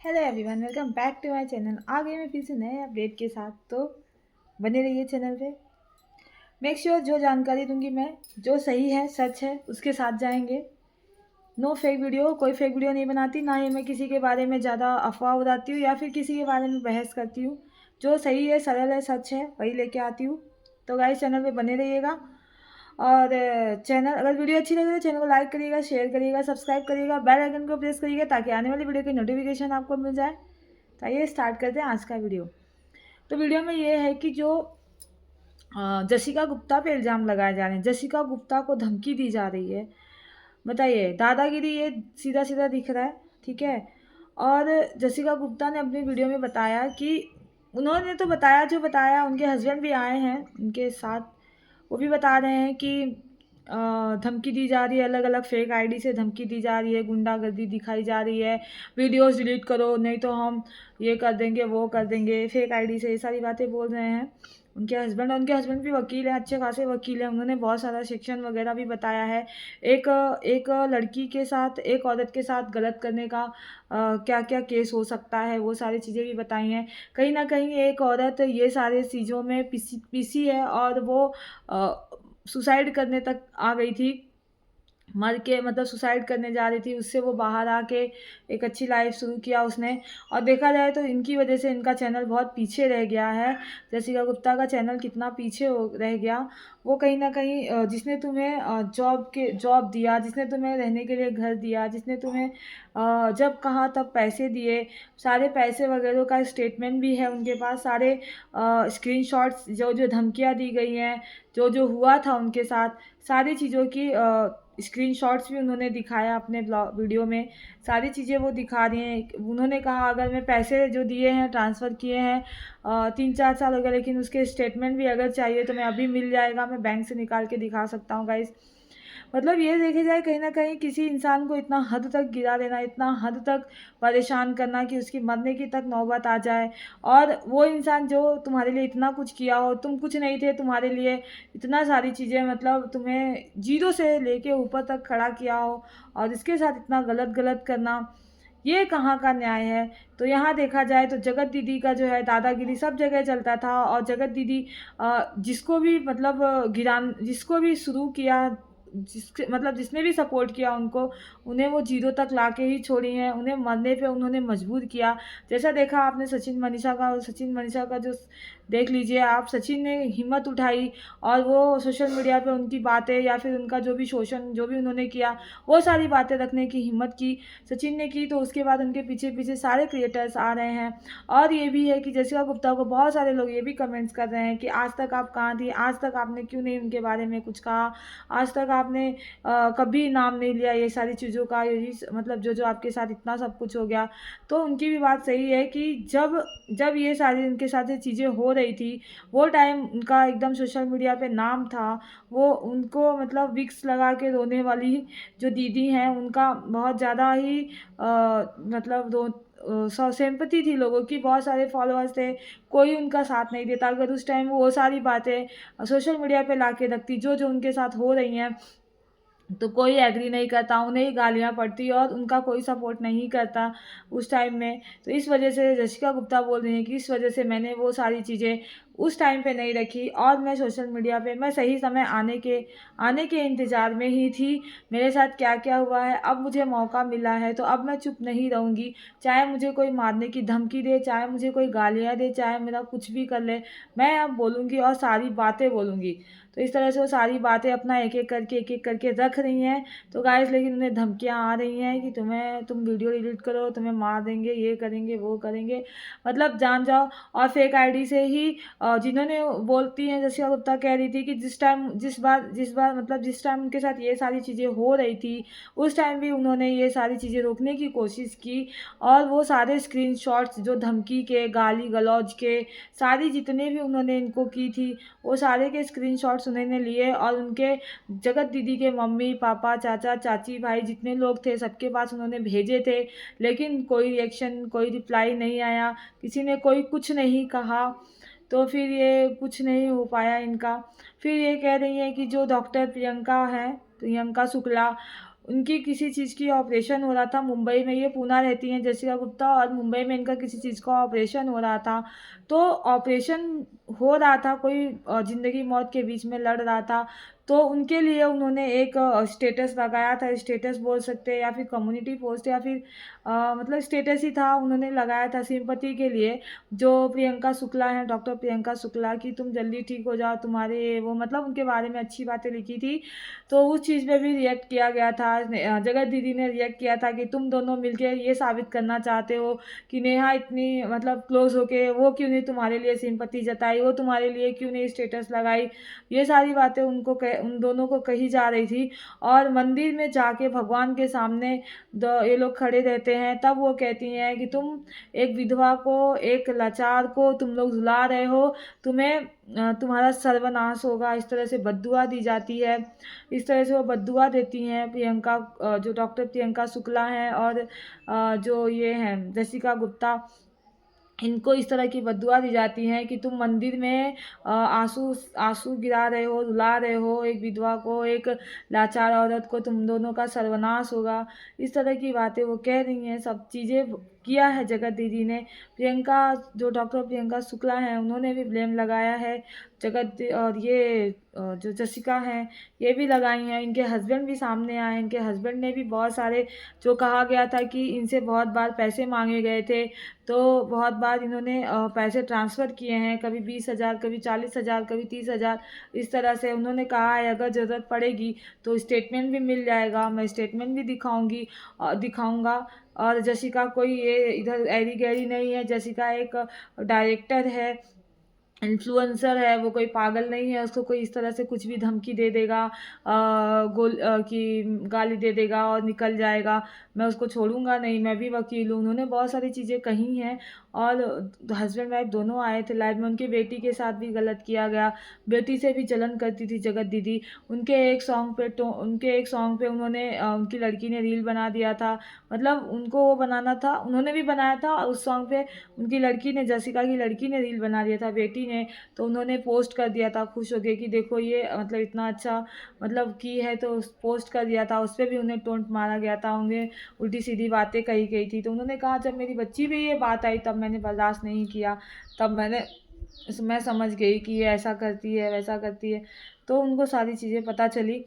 Hello everyone, welcome back to my channel. आ गए मैं फिर से नए अपडेट के साथ, तो बने रहिए चैनल पे। मेक श्योर जो जानकारी दूंगी मैं, जो सही है सच है उसके साथ जाएंगे। नो फेक वीडियो, कोई फेक वीडियो नहीं बनाती, ना ही मैं किसी के बारे में ज़्यादा अफवाह उड़ाती हूँ या फिर किसी के बारे में बहस करती हूँ। जो सही है, सरल है, सच है, वही लेके आती हूँ। तो गाइस, चैनल पे बने रहिएगा। और चैनल, अगर वीडियो अच्छी लगे तो चैनल को लाइक करिएगा, शेयर करिएगा, सब्सक्राइब करिएगा, बेल आइकन को प्रेस करिएगा ताकि आने वाली वीडियो की नोटिफिकेशन आपको मिल जाए। तो आइए स्टार्ट करते हैं आज का वीडियो। तो वीडियो में ये है कि जो जसिका गुप्ता पे इल्ज़ाम लगाए जा रहे हैं, जसिका गुप्ता को धमकी दी जा रही है। बताइए, दादागिरी ये सीधा सीधा दिख रहा है, ठीक है। और जसिका गुप्ता ने अपनी वीडियो में बताया कि उन्होंने तो बताया, जो बताया, उनके हस्बैंड भी आए हैं उनके साथ, वो भी बता रहे हैं कि धमकी दी जा रही है, अलग अलग फेक आईडी से धमकी दी जा रही है, गुंडागर्दी दिखाई जा रही है, वीडियोस डिलीट करो नहीं तो हम ये कर देंगे वो कर देंगे, फेक आईडी से ये सारी बातें बोल रहे हैं उनके हस्बैंड। और उनके हस्बैंड भी वकील हैं, अच्छे खासे वकील हैं, उन्होंने बहुत सारा सेक्शन वगैरह भी बताया है। एक एक लड़की के साथ, एक औरत के साथ गलत करने का क्या क्या केस हो सकता है, वो सारी चीज़ें भी बताई हैं। कहीं ना कहीं एक औरत ये सारे चीज़ों में पीसी है और वो सुसाइड करने तक आ गई थी, मर के, मतलब सुसाइड करने जा रही थी, उससे वो बाहर आके एक अच्छी लाइफ शुरू किया उसने। और देखा जाए तो इनकी वजह से इनका चैनल बहुत पीछे रह गया है। जसिका गुप्ता का चैनल कितना पीछे हो रह गया, वो कहीं ना कहीं जिसने तुम्हें जॉब दिया, जिसने तुम्हें रहने के लिए घर दिया, जिसने तुम्हें जब कहा तब पैसे दिए, सारे पैसे वगैरह का स्टेटमेंट भी है उनके पास, सारे स्क्रीनशॉट्स, जो जो धमकियाँ दी गई हैं, जो जो हुआ था उनके साथ, सारी चीज़ों की स्क्रीनशॉट्स भी उन्होंने दिखाया अपने वीडियो में। सारी चीज़ें वो दिखा रही हैं। उन्होंने कहा अगर मैं पैसे जो दिए हैं, ट्रांसफ़र किए हैं, 3-4 साल हो गए, लेकिन उसके स्टेटमेंट भी अगर चाहिए तो मैं अभी मिल जाएगा, मैं बैंक से निकाल के दिखा सकता हूँ गाइस। मतलब ये देखे जाए, कहीं न कहीं किसी इंसान को इतना हद तक गिरा देना, इतना हद तक परेशान करना कि उसकी मरने की तक नौबत आ जाए। और वो इंसान जो तुम्हारे लिए इतना कुछ किया हो, तुम कुछ नहीं थे, तुम्हारे लिए इतना सारी चीज़ें, मतलब तुम्हें ज़ीरो से लेके ऊपर तक खड़ा किया हो, और इसके साथ इतना गलत करना, ये कहाँ का न्याय है। तो यहाँ देखा जाए तो जगत दीदी का जो है दादागिरी सब जगह चलता था, और जगत दीदी जिसको भी, मतलब जिसको भी शुरू किया, जिसके मतलब जिसने भी सपोर्ट किया उनको, उन्हें वो ज़ीरो तक लाके ही छोड़ी हैं, उन्हें मरने पे उन्होंने मजबूर किया। जैसा देखा आपने सचिन मनीषा का जो देख लीजिए आप, सचिन ने हिम्मत उठाई और वो सोशल मीडिया पे उनकी बातें या फिर उनका जो भी शोषण जो भी उन्होंने किया, वो सारी बातें रखने की हिम्मत की सचिन ने की। तो उसके बाद उनके पीछे पीछे सारे क्रिएटर्स आ रहे हैं। और ये भी है कि जसिका गुप्ता को बहुत सारे लोग ये भी कमेंट्स कर रहे हैं कि आज तक आप कहाँ थी, आज तक आपने क्यों नहीं उनके बारे में कुछ कहा, आज तक आपने कभी नाम नहीं लिया ये सारी चीज़ों का, यही मतलब जो जो आपके साथ इतना सब कुछ हो गया। तो उनकी भी बात सही है कि जब जब ये सारी उनके साथ ये चीज़ें हो रही थी, वो टाइम उनका एकदम सोशल मीडिया पे नाम था। वो उनको, मतलब विक्स लगा के रोने वाली जो दीदी हैं, उनका बहुत ज़्यादा ही मतलब सिंपैथी थी लोगों की, बहुत सारे फॉलोअर्स थे, कोई उनका साथ नहीं देता। अगर उस टाइम वो सारी बातें सोशल मीडिया पे ला के रखती, जो जो उनके साथ हो रही हैं, तो कोई एग्री नहीं करता, उन्हें ही गालियाँ पड़ती और उनका कोई सपोर्ट नहीं करता उस टाइम में। तो इस वजह से जसिका गुप्ता बोल रही हैं कि इस वजह से मैंने वो सारी चीज़ें उस टाइम पे नहीं रखी, और मैं सोशल मीडिया पे, मैं सही समय आने के इंतज़ार में ही थी। मेरे साथ क्या-क्या हुआ है, अब मुझे मौका मिला है तो अब मैं चुप नहीं रहूँगी। चाहे मुझे कोई मारने की धमकी दे, चाहे मुझे कोई गालियाँ दे, चाहे मेरा कुछ भी कर ले, मैं अब बोलूँगी और सारी बातें बोलूँगी। तो इस तरह से वो सारी बातें अपना एक-एक करके रख रही हैं। तो गाइस, लेकिन उन्हें धमकियाँ आ रही हैं कि तुम वीडियो डिलीट करो, तुम्हें मार देंगे, ये करेंगे, वो करेंगे, मतलब जान जाओ। और फेक आईडी से ही जिन्होंने, बोलती हैं, जसिका गुप्ता कह रही थी कि जिस बार मतलब जिस टाइम उनके साथ ये सारी चीज़ें हो रही थी, उस टाइम भी उन्होंने ये सारी चीज़ें रोकने की कोशिश की। और वो सारे स्क्रीनशॉट्स जो धमकी के, गाली-गलौज के, सारी जितने भी उन्होंने इनको की थी, वो सारे के स्क्रीनशॉट्स उन्होंने लिए और उनके जगत दीदी के मम्मी पापा, चाचा चाची, भाई जितने लोग थे सबके पास उन्होंने भेजे थे। लेकिन कोई रिएक्शन, कोई रिप्लाई नहीं आया, किसी ने कोई कुछ नहीं कहा। तो फिर ये कुछ नहीं हो पाया इनका। फिर ये कह रही हैं कि जो डॉक्टर प्रियंका है, प्रियंका शुक्ला, उनकी किसी चीज़ की ऑपरेशन हो रहा था मुंबई में। ये पूना रहती हैं जसिका गुप्ता, और मुंबई में इनका किसी चीज़ का ऑपरेशन हो रहा था। तो ऑपरेशन हो रहा था, कोई ज़िंदगी मौत के बीच में लड़ रहा था। तो उनके लिए उन्होंने एक स्टेटस लगाया था, स्टेटस बोल सकते हैं या फिर कम्युनिटी पोस्ट या फिर मतलब स्टेटस ही था, उन्होंने लगाया था सिंपैथी के लिए। जो प्रियंका शुक्ला हैं, डॉक्टर प्रियंका शुक्ला, कि तुम जल्दी ठीक हो जाओ, तुम्हारे वो मतलब उनके बारे में अच्छी बातें लिखी थी। तो उस चीज़ पे भी रिएक्ट किया गया था। जगत दीदी ने रिएक्ट किया था कि तुम दोनों मिलके ये साबित करना चाहते हो कि नेहा इतनी मतलब क्लोज होके वो क्यों नहीं तुम्हारे लिए सिंपैथी जताई, वो तुम्हारे लिए क्यों नहीं स्टेटस लगाई। ये सारी बातें उन दोनों को कही जा रही थी। और मंदिर में जाके भगवान के सामने ये लोग खड़े रहते हैं, तब वो कहती हैं कि तुम एक विधवा को, एक लाचार को तुम लोग रुला रहे हो, तुम्हें तुम्हारा सर्वनाश होगा, इस तरह से बद्दुआ दी जाती है। इस तरह से वो बद्दुआ देती हैं प्रियंका, जो डॉक्टर प्रियंका शुक्ला हैं, और जो ये हैं जसिका गुप्ता, इनको इस तरह की बद्दुआ दी जाती है कि तुम मंदिर में आंसू आंसू गिरा रहे हो, रुला रहे हो एक विधवा को, एक लाचार औरत को, तुम दोनों का सर्वनाश होगा। इस तरह की बातें वो कह रही हैं, सब चीज़ें किया है जगत दीदी ने। प्रियंका, जो डॉक्टर प्रियंका शुक्ला हैं, उन्होंने भी ब्लेम लगाया है। और ये जो जसिका हैं, ये भी लगाई हैं। इनके हस्बैंड भी सामने आए, इनके हस्बैंड ने भी बहुत सारे, जो कहा गया था कि इनसे बहुत बार पैसे मांगे गए थे, तो बहुत बार इन्होंने पैसे ट्रांसफ़र किए हैं, कभी 20,000, कभी 40,000, कभी 30,000। इस तरह से उन्होंने कहा है अगर ज़रूरत पड़ेगी तो स्टेटमेंट भी मिल जाएगा, मैं स्टेटमेंट भी दिखाऊंगा। और जसिका कोई ये इधर ऐरी गैरी नहीं है, जसिका एक डायरेक्टर है, इन्फ्लुएंसर है, वो कोई पागल नहीं है। उसको कोई इस तरह से कुछ भी धमकी दे देगा, कि गाली दे देगा और निकल जाएगा, मैं उसको छोड़ूंगा नहीं, मैं भी वकील हूँ। उन्होंने बहुत सारी चीज़ें कही हैं। और हस्बैंड वाइफ दोनों आए थे लाइव में, उनकी बेटी के साथ भी गलत किया गया, बेटी से भी जलन करती थी जगत दीदी। उनके एक सॉन्ग पे उन्होंने उनकी लड़की ने रील बना दिया था, मतलब उनको वो बनाना था, उन्होंने भी बनाया था, और उस सॉन्ग पे उनकी लड़की ने, जसिका की लड़की ने रील बना दिया था, बेटी ने। तो उन्होंने पोस्ट कर दिया था खुश हो गए कि देखो ये मतलब इतना अच्छा मतलब की है, तो पोस्ट कर दिया था। उस पर भी उन्हें टोंट मारा गया था, उन्हें उल्टी सीधी बातें कही गई थी। तो उन्होंने कहा जब मेरी बच्ची पे ये बात आई तब मैंने बर्दाश्त नहीं किया, तब मैं समझ गई कि ये ऐसा करती है, वैसा करती है। तो उनको सारी चीज़ें पता चली।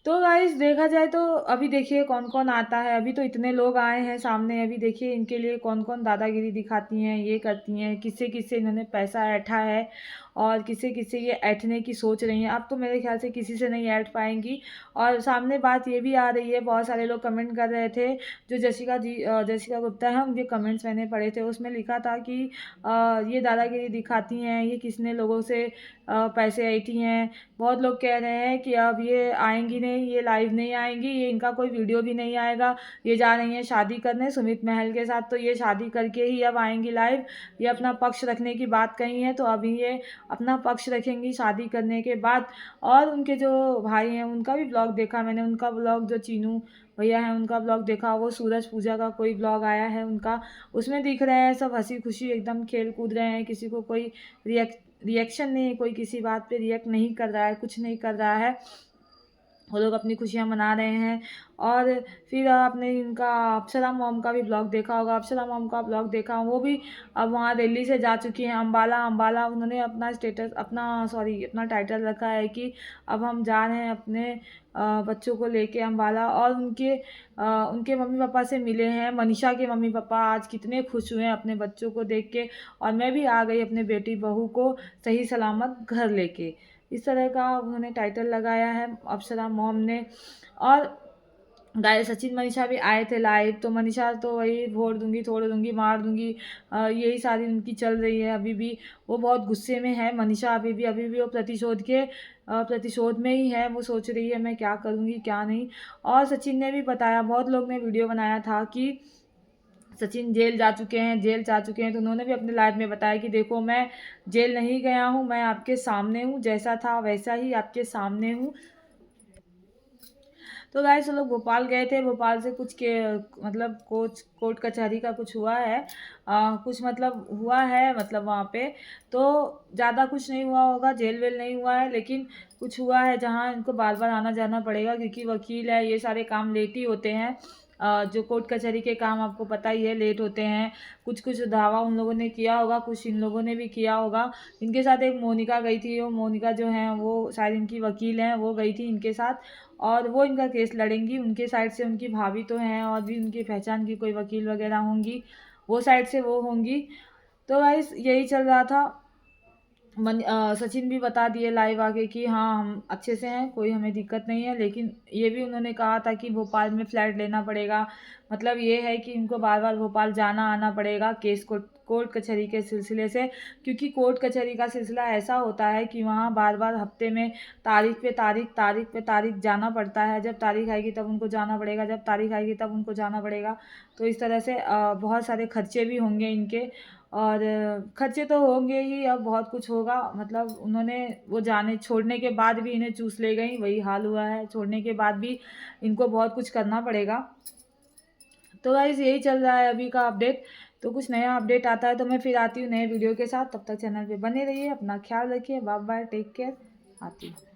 तो गाइस देखा जाए तो अभी देखिए कौन कौन आता है, अभी तो इतने लोग आए हैं सामने, अभी देखिए इनके लिए कौन कौन दादागिरी दिखाती हैं, ये करती हैं, किससे किससे इन्होंने पैसा ऐंठा है, और किससे किससे ये ऐंठने की सोच रही हैं। अब तो मेरे ख्याल से किसी से नहीं ऐंठ पाएंगी। और सामने बात ये भी आ रही है, बहुत सारे लोग कमेंट कर रहे थे, जो जसिका गुप्ता है, उनके कमेंट्स मैंने पढ़े थे, उसमें लिखा था कि ये दादागिरी दिखाती हैं, ये किसने लोगों से पैसे ऐंठी हैं। बहुत लोग कह रहे हैं कि अब ये आएंगी नहीं, ये लाइव नहीं आएंगी, ये इनका कोई वीडियो भी नहीं आएगा, ये जा रही हैं शादी करने सुमित महल के साथ, तो ये शादी करके ही अब आएंगी लाइव। ये अपना पक्ष रखने की बात कही है, तो अभी ये अपना पक्ष रखेंगी शादी करने के बाद। और उनके जो भाई हैं उनका भी ब्लॉग देखा मैंने, उनका ब्लॉग, जो चीनू भैया हैं उनका ब्लॉग देखा, वो सूरज पूजा का कोई ब्लॉग आया है उनका, उसमें दिख रहे हैं सब हंसी खुशी एकदम खेल कूद रहे हैं, किसी को कोई रिएक्शन नहीं है, कोई किसी बात पे रिएक्ट नहीं कर रहा है, कुछ नहीं कर रहा है, वो लोग अपनी खुशियाँ मना रहे हैं। और फिर आपने इनका अप्सरा मॉम का भी ब्लॉग देखा होगा, अप्सरा मॉम का ब्लॉग देखा, वो भी अब वहाँ दिल्ली से जा चुकी हैं अम्बाला। उन्होंने अपना स्टेटस अपना टाइटल रखा है कि अब हम जा रहे हैं अपने बच्चों को लेके अम्बाला। और उनके मम्मी पापा से मिले हैं, मनीषा के मम्मी पापा आज कितने खुश हुए हैं अपने बच्चों को देख के, और मैं भी आ गई अपने बेटी बहू को सही सलामत घर लेके, इस तरह का उन्होंने टाइटल लगाया है अप्सरा मॉम ने। और गाय सचिन मनीषा भी आए थे लाइव, तो मनीषा तो वही वोट दूंगी, तोड़ दूंगी, मार दूंगी, यही सारी उनकी चल रही है अभी भी। वो बहुत गुस्से में है मनीषा, अभी भी वो प्रतिशोध में ही है, वो सोच रही है मैं क्या करूंगी क्या नहीं। और सचिन ने भी बताया, बहुत लोग ने वीडियो बनाया था कि सचिन जेल जा चुके हैं, तो उन्होंने भी अपने लाइव में बताया कि देखो मैं जेल नहीं गया हूँ, मैं आपके सामने हूँ, जैसा था वैसा ही आपके सामने हूँ। तो गाइस वो लोग भोपाल गए थे, भोपाल से कुछ के मतलब कोर्ट कचहरी का कुछ हुआ है, कुछ मतलब हुआ है मतलब वहाँ पे। तो ज़्यादा कुछ नहीं हुआ होगा, जेल वेल नहीं हुआ है, लेकिन कुछ हुआ है जहाँ इनको बार बार आना जाना पड़ेगा, क्योंकि वकील है, ये सारे काम लेट ही होते हैं। जो कोर्ट कचहरी के काम आपको पता ही है लेट होते हैं। कुछ कुछ दावा उन लोगों ने किया होगा, कुछ इन लोगों ने भी किया होगा। इनके साथ एक मोनिका गई थी, वो मोनिका जो है वो शायद इनकी वकील हैं, वो गई थी इनके साथ, और वो इनका केस लड़ेंगी। उनके साइड से उनकी भाभी तो हैं, और भी उनकी पहचान की कोई वकील वगैरह होंगी, वो साइड से वो होंगी। तो गाइस यही चल रहा था। सचिन भी बता दिए लाइव आके कि हाँ हम अच्छे से हैं, कोई हमें दिक्कत नहीं है, लेकिन ये भी उन्होंने कहा था कि भोपाल में फ्लैट लेना पड़ेगा। मतलब ये है कि इनको बार बार भोपाल जाना आना पड़ेगा केस कोर्ट कचहरी के सिलसिले से, क्योंकि कोर्ट कचहरी का सिलसिला ऐसा होता है कि वहाँ बार बार हफ्ते में तारीख पे तारीख जाना पड़ता है। जब तारीख आएगी तब उनको जाना पड़ेगा, जब तारीख आएगी तब उनको जाना पड़ेगा। तो इस तरह से बहुत सारे खर्चे भी होंगे इनके, और खर्चे तो होंगे ही, अब बहुत कुछ होगा। मतलब उन्होंने वो जाने छोड़ने के बाद भी इन्हें चूस ले गई, वही हाल हुआ है। छोड़ने के बाद भी इनको बहुत कुछ करना पड़ेगा। तो गाइस यही चल रहा है अभी का अपडेट। तो कुछ नया अपडेट आता है तो मैं फिर आती हूँ नए वीडियो के साथ। तब तक चैनल पे बने रहिए, अपना ख्याल रखिए, बाय बाय, टेक केयर, आती हूँ।